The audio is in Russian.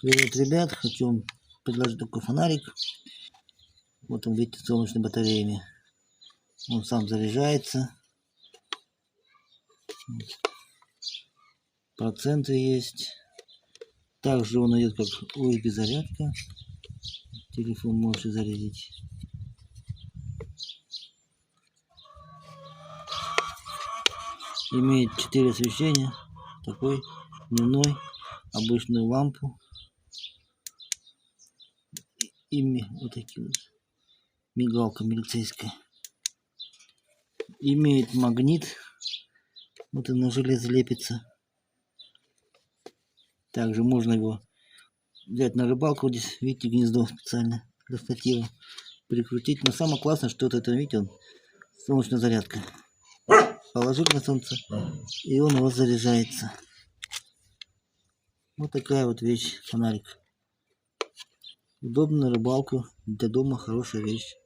Привет, ребят! Хочу вам предложить такой фонарик. Вот он, видите, с солнечными батареями. Он сам заряжается. Проценты есть. Также он идет как USB зарядка. Телефон можете зарядить. Имеет 4 освещения. Такой дневной, обычную лампу. И вот такие вот. Мигалка милицейская. Имеет магнит. Вот он на железо лепится. Также можно его взять на рыбалку. Вот здесь, видите, гнездо специально для статива. Прикрутить. Но самое классное, что вот это, видите, он солнечная зарядка. Положил на солнце, и он у вас заряжается. Вот такая вот вещь, фонарик. Удобно на рыбалку, для дома хорошая вещь.